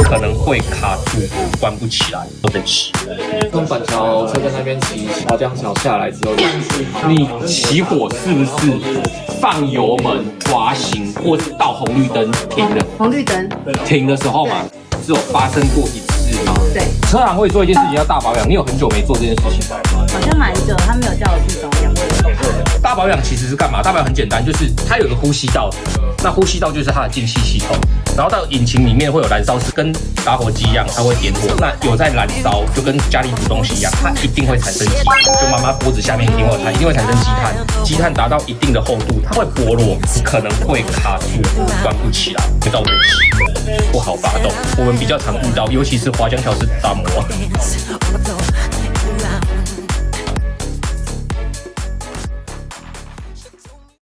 可能会卡住，关不起来，对不起。从板桥车站那边骑华江桥下来之后，你起火是不是放油门滑行，或是到红绿灯停了？红绿灯停的时候嘛，是有发生过一次吗？对，车行会做一件事情叫大保养，你有很久没做这件事情吗？好像蛮久，他没有叫我去保养。大保养其实是干嘛？大保养很简单，就是它有个呼吸道，那呼吸道就是它的进气系统，然后到引擎里面会有燃烧室，跟打火机一样，它会点火。那有在燃烧，就跟家里煮东西一样，它一定会产生积碳。就妈妈脖子下面一定会有碳，一定会产生积碳。积碳达到一定的厚度，它会剥落，可能会卡住，关不起来，会造成不好发动。我们比较常遇到，尤其是华江桥是大魔王。